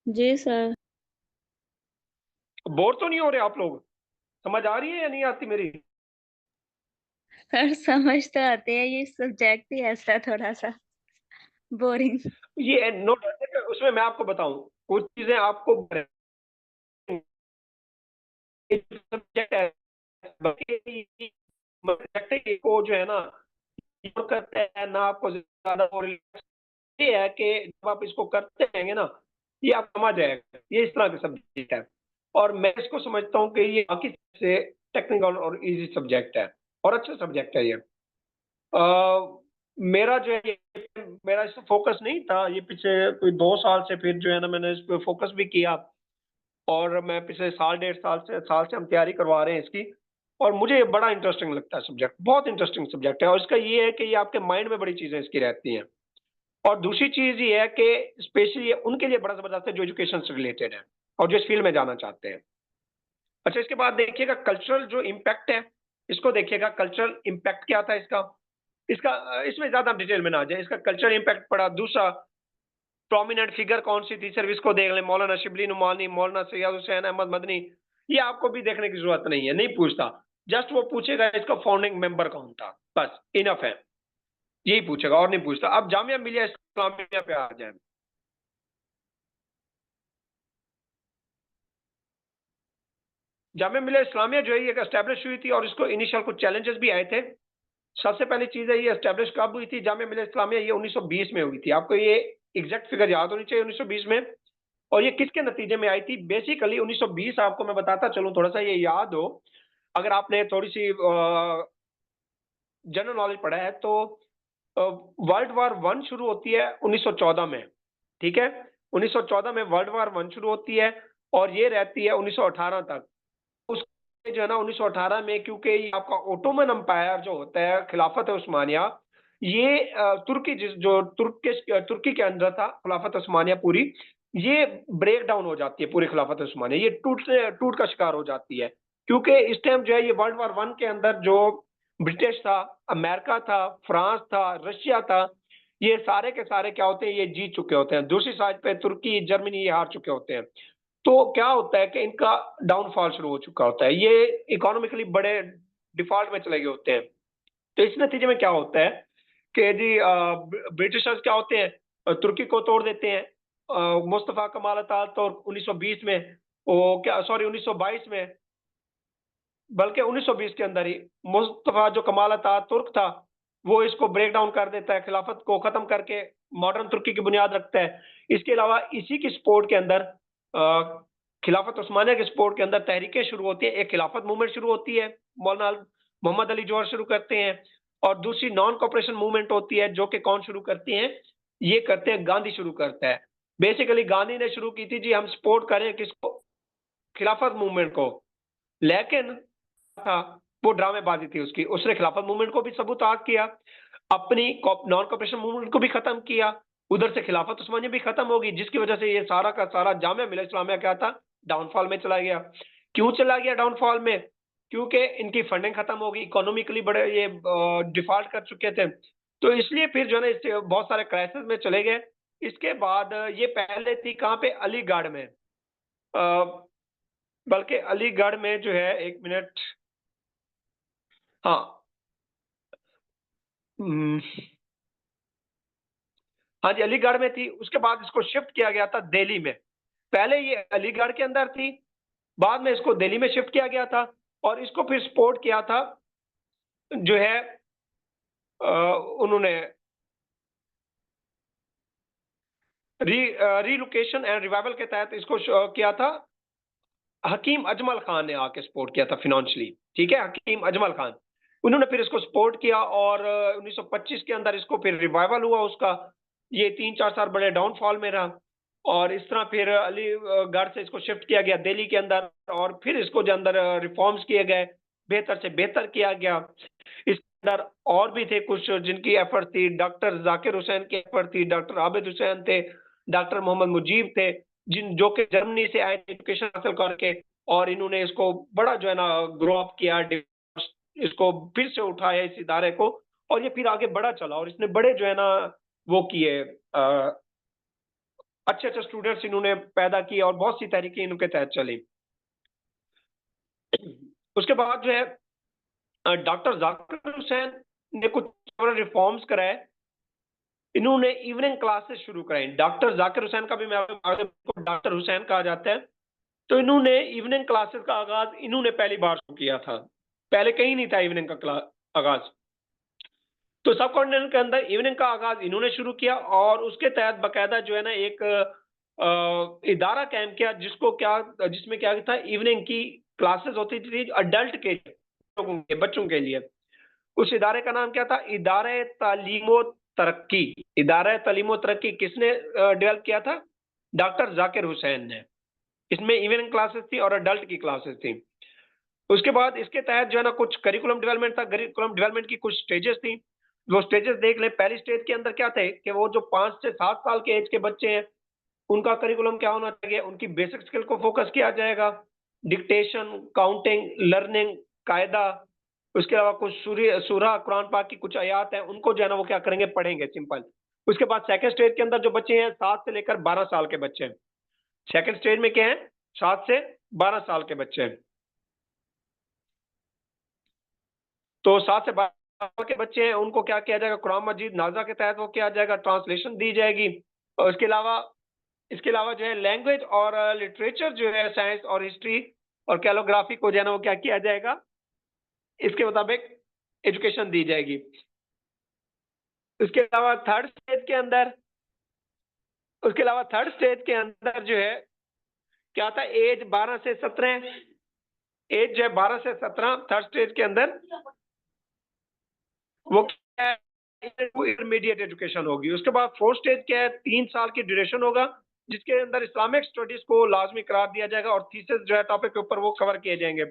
जी सर। बोर तो नहीं हो रहे आप लोग? समझ आ रही है या नहीं आती मेरी? सर समझ तो आते हैं, ये सब्जेक्ट ही ऐसा है थोड़ा सा बोरिंग। ये नोट, उसमें मैं आपको बताऊं कुछ चीजें आपको सब्जेक्ट है, सब्जेक्ट को जो है ना इग्नोर करते हैं ना, आपको ज्यादा ये है कि जब आप इसको करते रहेंगे ना, ये आप समझ जाएगा, ये इस तरह का सब्जेक्ट है। और मैं इसको समझता हूँ कि ये बाकी से टेक्निकल और इजी सब्जेक्ट है, और अच्छा सब्जेक्ट है ये। मेरा जो है मेरा इस पर फोकस नहीं था, ये पीछे कोई 2 साल से फिर जो है ना मैंने इस पर फोकस भी किया। और मैं पिछले साल 1.5 साल से हम तैयारी करवा रहे हैं इसकी। और मुझे ये बड़ा इंटरेस्टिंग लगता है सब्जेक्ट, बहुत इंटरेस्टिंग सब्जेक्ट है। और इसका ये है कि ये आपके माइंड में बड़ी चीजें इसकी रहती हैं। और दूसरी चीज ये है कि स्पेशली उनके लिए बड़ा जबरदस्त है जो एजुकेशन से रिलेटेड है और जो इस फील्ड में जाना चाहते हैं। अच्छा, इसके बाद देखिएगा कल्चरल जो इम्पैक्ट है, इसको देखिएगा कल्चरल इम्पैक्ट क्या था इसका। इसमें ज्यादा डिटेल में ना आ जाए, इसका कल्चरल इम्पैक्ट पड़ा। दूसरा, प्रोमिनेंट फिगर कौन सी थी, सर्विस को देख लें, मौलाना शिबली नुमानी, मौलाना सैयद हुसैन अहमद मदनी। ये आपको भी देखने की जरूरत नहीं है, नहीं पूछता। जस्ट वो पूछेगा इसका फाउंडिंग मेंबर कौन था, बस इनफ है, यही पूछेगा और नहीं पूछता। अब जामिया मिलिया इस्लामिया पे आ जाए। जामिया मिलिया इस्लामिया जो है ये एस्टेब्लिश हुई थी, और इसको इनिशियल कुछ चैलेंजेस भी आए थे। सबसे पहली चीज है, ये एस्टेब्लिश कब हुई थी जामिया मिलिया इस्लामिया, ये 1920 में हुई थी। आपको ये एग्जैक्ट फिगर याद होनी चाहिए, 1920 में। और ये किसके नतीजे में आई थी, बेसिकली 1920 आपको मैं बताता चलूं, थोड़ा सा ये याद हो, अगर आपने थोड़ी सी जनरल नॉलेज पढ़ा है तो। वर्ल्ड वार वन शुरू होती है 1914 में, ठीक है। 1914 में वर्ल्ड वार वन शुरू होती है और ये रहती है 1918 तक। जो है ना 1918 में, क्योंकि ये आपका ओटोमन एम्पायर जो होता है, खिलाफत उस्मानिया, ये तुर्की के अंदर था खिलाफत उस्मानिया पूरी, ये ब्रेक डाउन हो जाती है पूरी खिलाफत उस्मानिया, ये टूट का शिकार हो जाती है। क्योंकि इस टाइम जो है ये वर्ल्ड वॉर 1 के अंदर जो ब्रिटिश था, अमेरिका था, फ्रांस था, रशिया था, ये सारे के सारे क्या होते हैं, ये जीत चुके होते हैं। दूसरी साइड पे तुर्की, जर्मनी ये हार चुके होते हैं। तो क्या होता है कि इनका डाउनफॉल शुरू हो चुका होता है, ये इकोनॉमिकली बड़े डिफॉल्ट में चले गए होते हैं। तो इस नतीजे में क्या होता है कि जी ब्रिटिशर्स क्या होते हैं, तुर्की को तोड़ देते हैं। मुस्तफा कमाल अतातुर्क 1920 में, वो क्या सॉरी 1922 में, बल्कि 1920 के अंदर ही मुस्तफा जो कमाल अतातुर्क था, वो इसको ब्रेक डाउन कर देता है, खिलाफत को खत्म करके मॉडर्न तुर्की की बुनियाद रखता है। इसके अलावा इसी की सपोर्ट के अंदर खिलाफत उस्मानिया के सपोर्ट के अंदर तहरीकें शुरू होती है। एक खिलाफत मूवमेंट शुरू होती है, मौलाना मोहम्मद अली जौहर शुरू करते हैं, और दूसरी नॉन कॉपरेशन मूवमेंट होती है, जो कि कौन शुरू करते हैं, ये करते हैं गांधी शुरू करता है। बेसिकली गांधी ने शुरू की थी जी, हम सपोर्ट करें किसको, खिलाफत मूवमेंट को, लेकिन था वो ड्रामेबाजी थी उसकी। उसने खिलाफत मूवमेंट को भी सबूताग किया, अपनी नॉन कॉपरेशन मूवमेंट को भी खत्म किया, उधर से खिलाफत उस्मानिया भी खत्म होगी, जिसकी वजह से ये सारा का सारा जामिया मिल्लत इस्लामिया क्या था, डाउनफॉल में चला गया। क्यों चला गया डाउनफॉल में? क्योंकि इनकी फंडिंग खत्म हो गई, इकोनॉमिकली बड़े ये डिफॉल्ट कर चुके थे। तो इसलिए फिर जो है ना इससे बहुत सारे क्राइसिस में चले गए। इसके बाद ये पहले थी कहाँ पे, अलीगढ़ में, बल्कि अलीगढ़ में जो है, एक मिनट, हाँ, हम्म, हाँ जी, अलीगढ़ में थी। उसके बाद इसको शिफ्ट किया गया था दिल्ली में। पहले ये अलीगढ़ के अंदर थी, बाद में इसको दिल्ली में शिफ्ट किया गया था, और इसको फिर सपोर्ट किया था जो है उन्होंने रीलोकेशन एंड रिवाइवल के तहत इसको किया था। हकीम अजमल खान ने आके सपोर्ट किया था फिनेंशियली, ठीक है, हकीम अजमल खान, उन्होंने फिर इसको सपोर्ट किया, और 1925 के अंदर इसको फिर रिवाइवल हुआ उसका। ये 3-4 साल बड़े डाउनफॉल में रहा, और इस तरह फिर अलीगढ़ से इसको शिफ्ट किया गया दिल्ली के अंदर, और फिर इसको जो अंदर रिफॉर्म्स किए गए, बेहतर से बेहतर किया गया। इसके अंदर और भी थे कुछ जिनकी एफर्ट थी, डॉक्टर जाकिर हुसैन की एफर्ट थी, डॉक्टर आबिद हुसैन थे, डॉक्टर मोहम्मद मुजीब थे, जिन जो कि जर्मनी से आए एजुकेशन हासिल करके, और इन्होंने इसको बड़ा जो है ना ग्रो अप किया, इसको फिर से उठाया इस इदारे को, और ये फिर आगे बढ़ा चला, और इसने बड़े जो है ना वो किए, अच्छे अच्छे स्टूडेंट्स इन्होंने पैदा किए, और बहुत सी तहरीकें इनके तहत चली। उसके बाद जो है डॉक्टर जाकिर हुसैन ने कुछ रिफॉर्म्स कराए। इन्होंने इवनिंग क्लासेस शुरू कराई। डॉक्टर जाकिर हुसैन का भी मैं डॉक्टर हुसैन कहा जाता है। तो इन्होंने इवनिंग क्लासेस का आगाज इन्होंने पहली बार शुरू किया था, पहले कहीं नहीं था इवनिंग का आगाज। तो सब कॉन्टिनेंट के अंदर इवनिंग का आगाज इन्होंने शुरू किया, और उसके तहत बकायदा जो है ना एक इदारा कायम किया, जिसमें क्या था, इवनिंग की क्लासेस होती थी अडल्ट के लोगों के, बच्चों के लिए। उस इदारे का नाम क्या था, इदारे तालीमो तरक्की। इदारा तालीमो तरक्की किसने डेवलप किया था? डॉक्टर जाकिर हुसैन ने। इसमें इवनिंग क्लासेस थी और अडल्ट की क्लासेस थी। उसके बाद इसके तहत जो है ना कुछ करिकुलम डेवलपमेंट था। करिकुलम डेवलपमेंट की कुछ स्टेजेस थी, वो स्टेजेस देख ले। पहली स्टेज के अंदर क्या थे कि वो जो 5 से 7 साल के एज के बच्चे हैं, उनका करिकुलम क्या होना चाहिए, उनकी बेसिक स्किल को फोकस किया जाएगा, डिक्टेशन, काउंटिंग, लर्निंग, कायदा। उसके अलावा कुछ सूरा कुरान पाक की कुछ आयात हैं, उनको जो है ना वो क्या करेंगे, पढ़ेंगे, सिंपल। उसके बाद सेकंड स्टेज के अंदर जो बच्चे हैं 7 से लेकर 12 साल के बच्चे हैं। सेकंड स्टेज में क्या है, 7 से 12 साल के बच्चे हैं। तो 7 से 12 साल के बच्चे हैं, उनको क्या किया जाएगा, कुरान मजीद नाजा के तहत वो किया जाएगा, ट्रांसलेशन दी जाएगी। और इसके अलावा जो है लैंग्वेज और लिटरेचर जो है, साइंस और हिस्ट्री और कैलोग्राफी को जो है ना वो क्या किया जाएगा, इसके मुताबिक एजुकेशन दी जाएगी। उसके अलावा थर्ड स्टेज के अंदर जो है क्या था, एज 12 से 17, एज जो है 12 से 17 थर्ड स्टेज के अंदर वो क्या है, इंटरमीडिएट एजुकेशन होगी। उसके बाद फोर्थ स्टेज क्या है, 3 साल की ड्यूरेशन होगा, जिसके अंदर इस्लामिक स्टडीज को लाजमी करार दिया जाएगा, और थीसिस जो है टॉपिक के ऊपर वो कवर किए जाएंगे।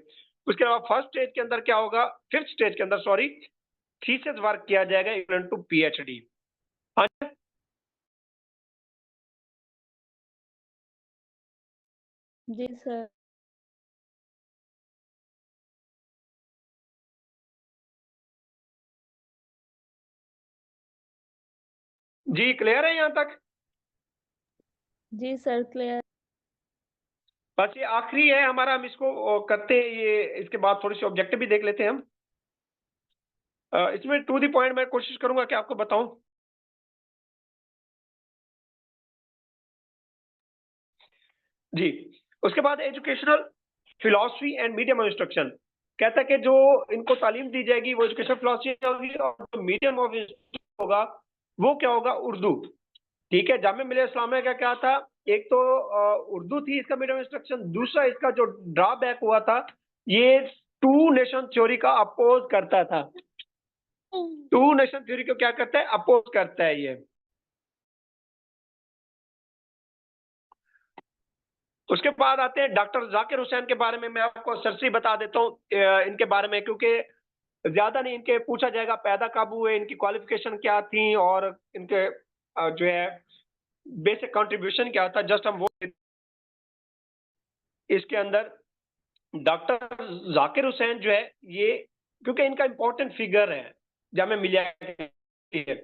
उसके अलावा फर्स्ट स्टेज के अंदर क्या होगा, फिफ्थ स्टेज के अंदर सॉरी, थीसिस वर्क किया जाएगा इक्वल टू पीएचडी। हाँ जी सर। जी, क्लियर है यहाँ तक? जी सर क्लियर। बस ये आखिरी है हमारा, हम इसको करते हैं, ये इसके बाद थोड़ी सी ऑब्जेक्टिव भी देख लेते हैं हम। इसमें टू द पॉइंट मैं कोशिश करूंगा कि आपको बताऊं। जी, उसके बाद educational philosophy and medium of instruction. कहता है कि जो इनको तालीम दी जाएगी वो एजुकेशन फिलॉसफी होगी, और जो मीडियम ऑफ इंस्ट्रक्शन होगा वो क्या होगा, उर्दू। ठीक है, जामिया मिलिया इस्लामिया का क्या था, एक तो उर्दू थी इसका मीडियम इंस्ट्रक्शन, दूसरा इसका जो ड्रॉबैक हुआ था, ये टू नेशन थ्योरी का अपोज करता था। टू नेशन थ्योरी को क्या करता है, अपोज करता है ये। उसके बाद आते हैं डॉक्टर जाकिर हुसैन के बारे में। मैं आपको सरसरी बता देता हूँ इनके बारे में, क्योंकि ज्यादा नहीं इनके पूछा जाएगा, पैदा कब हुए, इनकी क्वालिफिकेशन क्या थी, और इनके जो है बेसिक कंट्रीब्यूशन क्या था, जस्ट हम वो इसके अंदर। डॉक्टर जाकिर हुसैन जो है ये, क्योंकि इनका इंपॉर्टेंट फिगर है जामिया मिलिया के,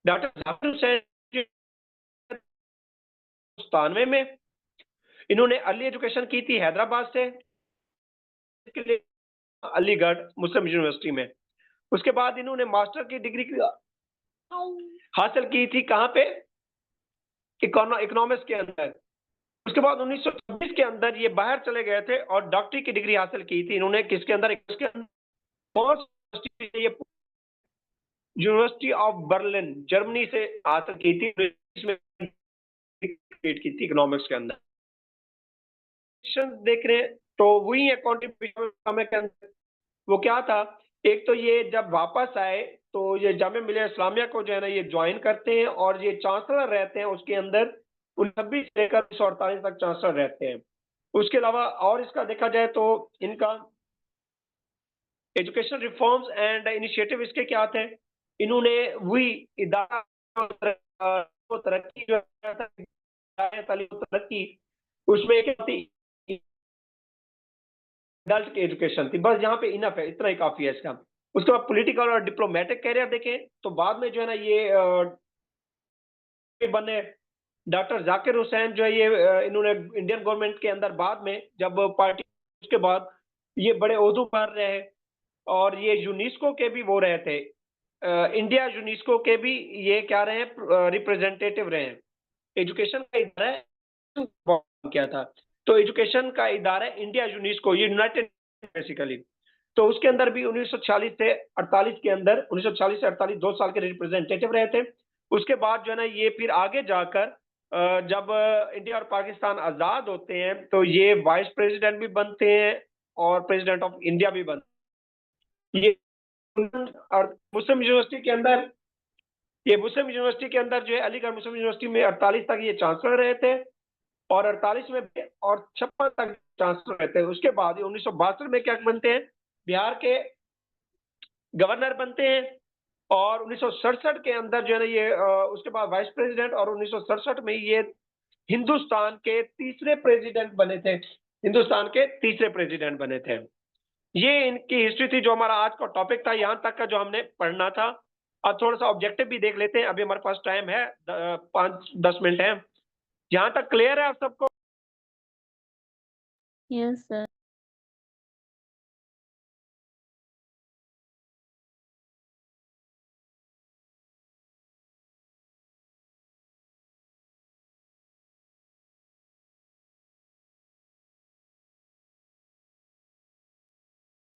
डॉक्टर जाकिर हुसैन 97 में इन्होंने अर्ली एजुकेशन की थी हैदराबाद से, इसके लिए अलीगढ़ मुस्लिम यूनिवर्सिटी में। उसके बाद इन्होंने मास्टर की डिग्री हासिल की थी कहाँ पे, इकोनॉमिक्स के अंदर। उसके बाद 1926 के अंदर ये बाहर चले गए थे और डॉक्टरी की डिग्री हासिल की थी इन्होंने, किसके अंदर, इसके अंदर ये यूनिवर्सिटी ऑफ बर्लिन जर्मनी से हासिल की थी, इसमें की थी इकोनॉमिक्स के अंदर। देख रहे हैं तो वही है कॉन्ट्रीब्यूशन के अंदर। वो क्या था, एक तो ये जब वापस आए तो ये जामिया मिलिया इस्लामिया को जो है ना ये ज्वाइन करते हैं, और ये चांसलर रहते हैं उसके अंदर 19 से लेकर 1948 तक चांसलर रहते हैं। उसके अलावा और इसका देखा जाए तो इनका एजुकेशन रिफॉर्म्स एंड इनिशिएटिव इसके क्या थे, इन्होंने वही इदारा तरक्की जो है तरक्की, उसमें एक एडल्ट की एजुकेशन थी, बस यहाँ पे इनफ है, इतना ही काफी है इसका। उसके बाद पॉलिटिकल और डिप्लोमेटिक कैरियर देखें तो बाद में जो है ना ये बने डॉक्टर जाकिर हुसैन जो है ये इन्होंने इंडियन गवर्नमेंट के अंदर बाद में जब पार्टी, उसके बाद ये बड़े ओहदों पर रहे, और ये यूनेस्को के भी वो रहे थे, इंडिया यूनेस्को के भी ये क्या रहे हैं, रिप्रेजेंटेटिव रहे हैं। एजुकेशन का इदारा है, क्या था, तो एजुकेशन का इदारा है इंडिया यूनेस्को, ये यूनाइटेड बेसिकली। तो उसके अंदर भी 1946 से 48 के अंदर, 1946 से 48 2 साल के रिप्रेजेंटेटिव रहे थे। उसके बाद जो है ना ये फिर आगे जाकर जब इंडिया और पाकिस्तान आजाद होते हैं तो ये वाइस प्रेसिडेंट भी बनते हैं और प्रेसिडेंट ऑफ इंडिया भी बनते हैं। ये और मुस्लिम यूनिवर्सिटी के अंदर, ये मुस्लिम यूनिवर्सिटी के अंदर जो है अलीगढ़ मुस्लिम यूनिवर्सिटी में 48 तक ये चांसलर रहे थे, और 48 में और 56 तक चांसलर रहते हैं। उसके बाद 1962 में क्या बनते हैं, बिहार के गवर्नर बनते हैं, और 1967 के अंदर जो है ना ये उसके बाद वाइस प्रेसिडेंट, और 1967 में ये हिंदुस्तान के तीसरे प्रेसिडेंट बने थे, हिंदुस्तान के तीसरे प्रेसिडेंट बने थे। ये इनकी हिस्ट्री थी, जो हमारा आज का टॉपिक था, यहाँ तक का जो हमने पढ़ना था। अब थोड़ा सा ऑब्जेक्टिव भी देख लेते हैं, अभी हमारे पास टाइम है 5-10 मिनट है। यहाँ तक क्लियर है आप सबको? Yes sir.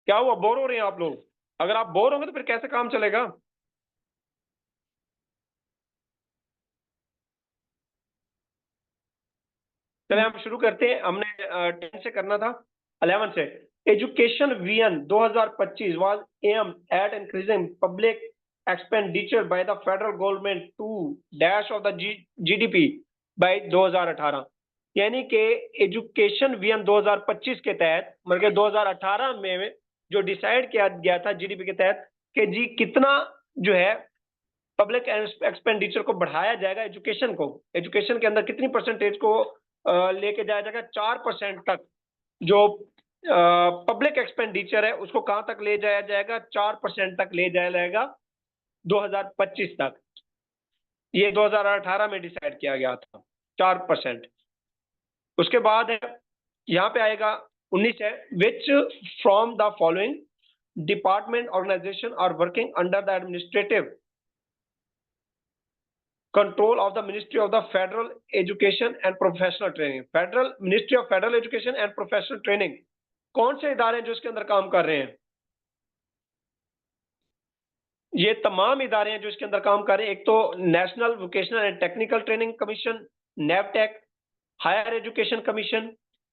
क्या हुआ, बोर हो रहे हैं आप लोग? अगर आप बोर होंगे तो फिर कैसे काम चलेगा? चले हम शुरू करते हैं। हमने 10 से करना था, 11 से। Education vision 2025 was aim at increasing public expenditure by the federal government to dash of the GDP by 2018। यानी कि एजुकेशन विजन 2025 के तहत मतलब 2018 में जो डिसाइड किया गया था जीडीपी के तहत कि जी कितना जो है पब्लिक एक्सपेंडिचर को बढ़ाया जाएगा, एजुकेशन के अंदर कितनी परसेंटेज को लेके जाया जाएगा, 4% तक जो पब्लिक एक्सपेंडिचर है उसको कहां तक ले जाया जाएगा, 4% तक ले जाया जाएगा 2025 तक। ये 2018 में डिसाइड किया गया था 4%। उसके बाद है यहाँ पे आएगा 19 है, which from the following department organisation are working under the administrative control of the ministry of the federal education and professional training. Federal ministry of federal education and professional training कौन से इदारे हैं जो इसके अंदर काम कर रहे हैं? ये तमाम इदारे हैं जो इसके अंदर काम कर रहे हैं। एक तो national vocational and technical training commission, NAVTTC, higher education commission,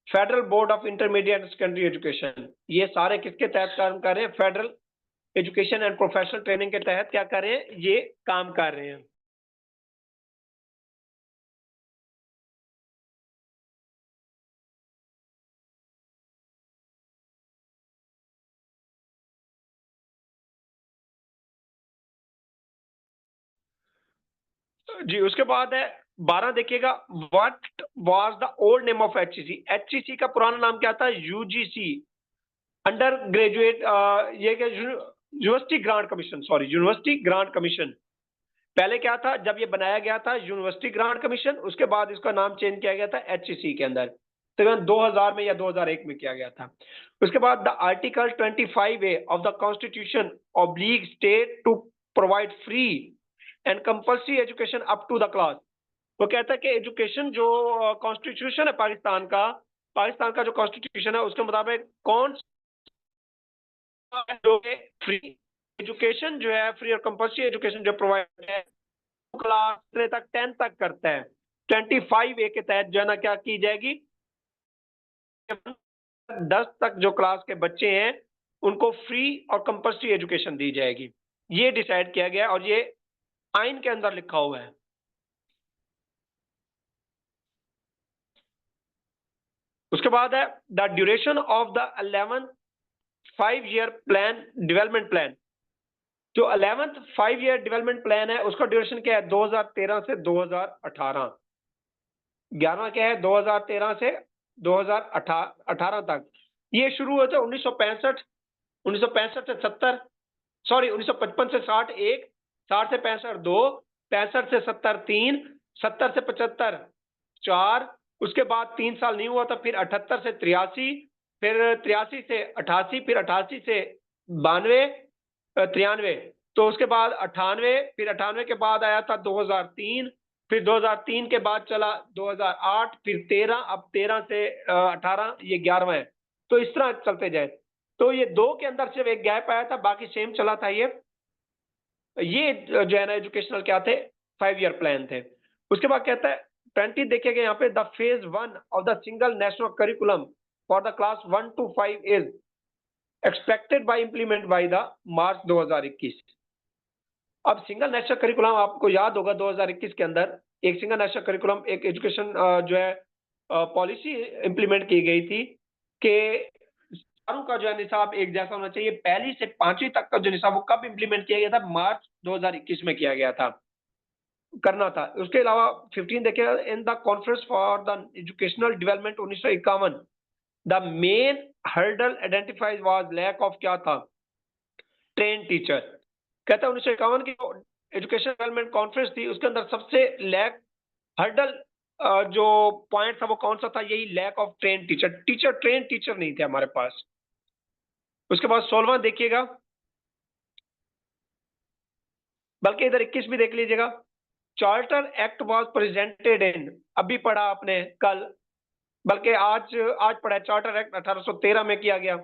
federal board of intermediate and secondary education. ये सारे किसके तहत काम कर रहे हैं? Federal education and professional training के तहत क्या कर रहे हैं? ये काम कर रहे हैं। जी उसके बाद है 12 देखिएगा, what was the old name of HEC. HEC का पुराना नाम क्या था? यूजीसी, अंडर ग्रेजुएट ये क्या university grant commission, sorry university grant commission. पहले क्या था? जब ये बनाया गया था यूनिवर्सिटी ग्रांट कमीशन, उसके बाद इसका नाम चेंज किया गया था एचईसी के अंदर, तकरीबन 2000 में या 2001 में किया गया था। उसके बाद the article 25A of the constitution oblige state to provide free and compulsory education up to the class. वो कहता है कि एजुकेशन जो कॉन्स्टिट्यूशन है पाकिस्तान का जो कॉन्स्टिट्यूशन है उसके मुताबिक कौन जो फ्री एजुकेशन जो है, फ्री और कंपल्सरी एजुकेशन जो प्रोवाइड है क्लास तक 10 तक करता है। 25A के तहत जो है ना क्या की जाएगी, 10 तक जो क्लास के बच्चे हैं उनको फ्री और कंपल्सरी एजुकेशन दी जाएगी। ये डिसाइड किया गया और ये आइन के अंदर लिखा हुआ है। उसके बाद है the duration of the 11th 5-year plan development plan. जो 11th 5-year डेवलपमेंट प्लान है उसका ड्यूरेशन क्या है? 2013 से 2018। 11वां क्या है? 2013 से 2018 तक। ये शुरू हुए थे 1965 से 70, सॉरी 1955 से 60 एक, 60 से 65 दो, 65 से 70 तीन, 70 से 75 चार, उसके बाद 3 साल नहीं हुआ था, फिर 78 से 83, फिर 83 से 88, फिर 88 से 92, 93, तो उसके बाद 98, फिर 98 के बाद आया था 2003, फिर 2003 के बाद चला 2008, फिर 13, अब 13 से 18 ये 11वां है। तो इस तरह चलते जाए। तो ये 2 के अंदर सिर्फ एक गैप आया था, बाकी सेम चला था। ये जो है ना एजुकेशनल क्या थे? 5-year प्लान थे। उसके बाद कहता है 20 देखिएगा यहाँ पे, the phase 1 of the single national curriculum for the class 1 to 5 is expected by implement by the March 2021। अब सिंगल नेशनल करिकुलम आपको याद होगा 2021 के अंदर एक सिंगल नेशनल करिकुलम एक एजुकेशन जो है पॉलिसी इंप्लीमेंट की गई थी कि चारों का जो है निसाब एक जैसा होना चाहिए। पहली से 5वीं तक का जो निसाब वो कब इंप्लीमेंट किया गया था? मार्च 2021 में किया गया था, करना था। उसके अलावा 15 देखिए, in the conference for the educational development 1951 the main hurdle identified was lack of क्या था? Train teacher. कहता है 1951 की एजुकेशन डेवलपमेंट कॉन्फ्रेंस थी, उसके अंदर सबसे लैक हर्डल जो पॉइंट था वो कौन सा था? यही lack of train teacher train teacher नहीं थे हमारे पास। उसके बाद 16वां देखिएगा, बल्कि इधर 21 भी देख लीजिएगा। Charter act was presented in, अभी पढ़ा आपने कल, बल्कि आज पढ़ा। चार्टर एक्ट 1813 में किया गया।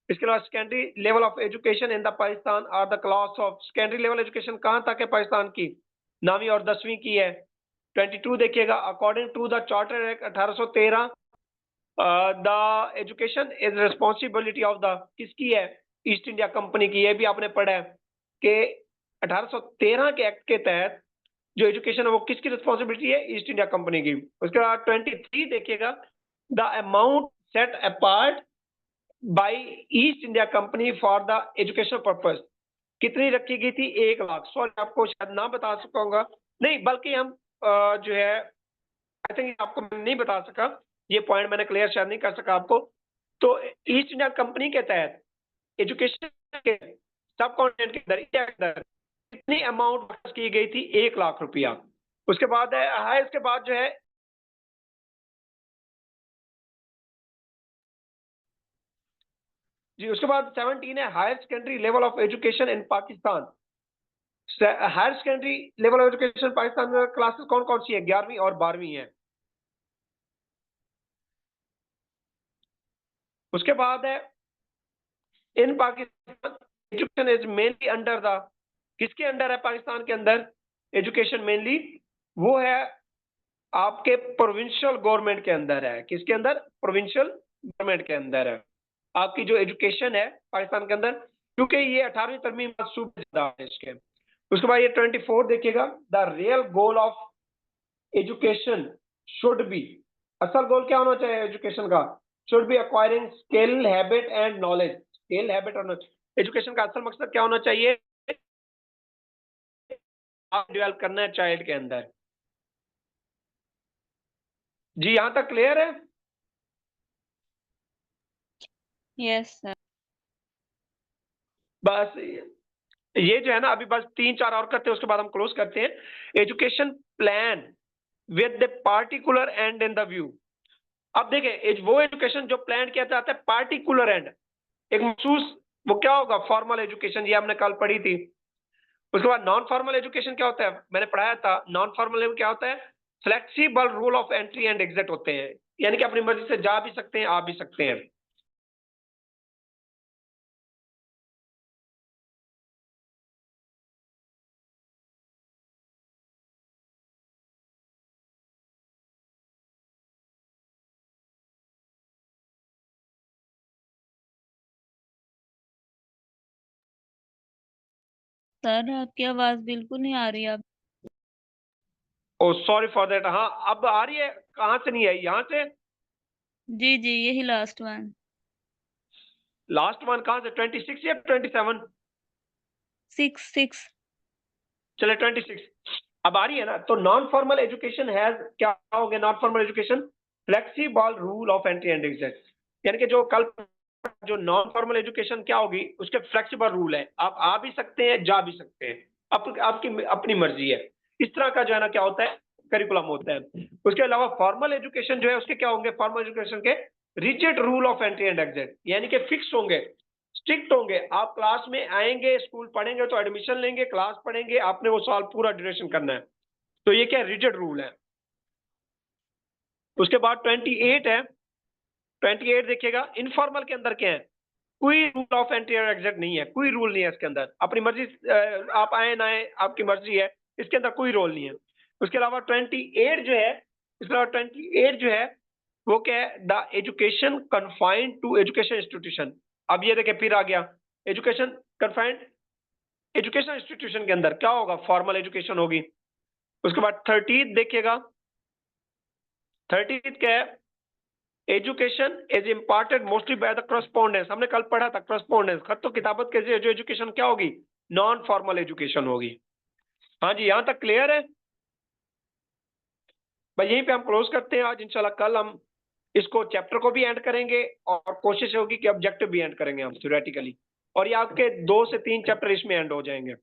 इसके अलावा secondary level of education in the Pakistan are the class of, secondary level education कहां तक है पाकिस्तान की? 9वीं और 10वीं की है। 22 देखिएगा, according to the charter act 1813 the education is responsibility of the, किसकी है? ईस्ट इंडिया कंपनी की। ये भी आपने पढ़ा है कि 1813 के एक्ट के तहत जो एजुकेशन है वो किसकी रिस्पॉन्सिबिलिटी है? ईस्ट इंडिया कंपनी की। उसके बाद 23 देखिएगा, the amount set apart by East India Company for the educational purpose, कितनी रखी गई थी? 1 लाख। सॉरी, आपको शायद ना बता सकूंगा, नहीं बल्कि हम जो है आई थिंक आपको मैं नहीं बता सका, ये पॉइंट मैंने क्लियर शायद नहीं कर सका आपको। तो ईस्ट इंडिया कंपनी के तहत एजुकेशन के सब कॉन्टिनेंट के अंदर, इंडिया के अंदर कितनी अमाउंट खर्च की गई थी? 1 लाख रुपया। उसके बाद है इसके बाद जो है जी, उसके बाद 17 है higher secondary level of education in Pakistan. Higher secondary level of education Pakistan में क्लासेस कौन कौन सी है? 11वीं और 12वीं है। उसके बाद है in Pakistan education is mainly under the, किसके अंडर है पाकिस्तान के अंदर एजुकेशन मेनली? वो है आपके प्रोविंशियल गवर्नमेंट के अंदर है। किसके अंदर? प्रोविंशियल गवर्नमेंट के अंदर है आपकी जो एजुकेशन है पाकिस्तान के अंदर, क्योंकि ये 18वीं तरमीम सूबे ज्यादा है इसके। उसके बाद ये 24 देखिएगा, the real goal of education should be, असल गोल क्या होना चाहिए एजुकेशन का? Should be acquiring skill habit and knowledge. Skill habit और नॉलेज, एजुकेशन का असल मकसद क्या होना चाहिए? आप डेवलप करना है चाइल्ड के अंदर। जी, यहां तक क्लियर है? Yes sir. बस ये जो है ना, अभी बस 3-4 और करते हैं, उसके बाद हम क्लोज करते हैं। Education plan with the particular and in the view. अब देखें, वो एजुकेशन जो प्लान किया जाता है पार्टिकुलर एंड, एक मखसूस, वो क्या होगा? फॉर्मल एजुकेशन, ये हमने कल पढ़ी थी। उसके बाद नॉन फॉर्मल एजुकेशन क्या होता है? मैंने पढ़ाया था नॉन फॉर्मल में क्या होता है? Flexible rule of entry and exit होते हैं, यानी कि अपनी मर्जी से जा भी सकते हैं, आ भी सकते हैं। सर आपकी आवाज बिल्कुल नहीं आ रही अब। ओ सॉरी फॉर दैट। हाँ, अब आ रही है। कहाँ से नहीं आई? यहाँ से। जी जी, यही लास्ट वन। लास्ट वन कहाँ से? 26 या 27? 6 6। चले 26। अब आ रही है ना? तो नॉन फॉर्मल एजुकेशन हैज, क्या हो गया non formal education? Flexible rule of entry and exit, यानी कि जो कल जो नॉन फॉर्मल एजुकेशन क्या होगी? उसके फ्लेक्सिबल रूल है, आप आ भी सकते हैं, जा भी सकते हैं, आपकी अपनी मर्जी है। इस तरह का जो है ना क्या होता है? करिकुलम होता है। उसके अलावा फॉर्मल एजुकेशन जो है उसके क्या होंगे? फॉर्मल एजुकेशन के rigid rule of entry and exit, यानी कि फिक्स होंगे, स्ट्रिक्ट होंगे। आप क्लास में आएंगे, स्कूल पढ़ेंगे तो एडमिशन लेंगे, क्लास पढ़ेंगे, आपने वो साल पूरा ड्यूरेशन करना है। तो ये क्या रिजिड रूल है। उसके बाद 28 है। 28 देखिएगा, इनफॉर्मल के अंदर क्या है? कोई रूल ऑफ एंट्री और एग्जिट नहीं है, कोई रूल नहीं है इसके अंदर, अपनी मर्जी आप आए ना आए, आपकी मर्जी है, इसके अंदर कोई रोल नहीं है। उसके अलावा 28 जो है, इसके अलावा 28 जो है वो क्या है? The education confined to education institution. अब ये देखिए फिर आ गया, एजुकेशन कन्फाइंड एजुकेशन इंस्टीट्यूशन के अंदर क्या होगा? फॉर्मल एजुकेशन होगी। उसके बाद 30 देखिएगा, 30 क्या है? Education is imparted mostly by the correspondence. हमने कल पढ़ा था करस्पॉन्डेंस, खत तो किताबत के जरिए जो एजुकेशन क्या होगी? नॉन फॉर्मल एजुकेशन होगी। हाँ जी, यहां तक क्लियर है भाई? यहीं पे हम क्लोज करते हैं आज। इंशाल्लाह कल हम इसको चैप्टर को भी एंड करेंगे और कोशिश होगी कि ऑब्जेक्टिव भी एंड करेंगे हम थ्योरेटिकली, और ये आपके 2 से 3 चैप्टर इसमें एंड हो जाएंगे।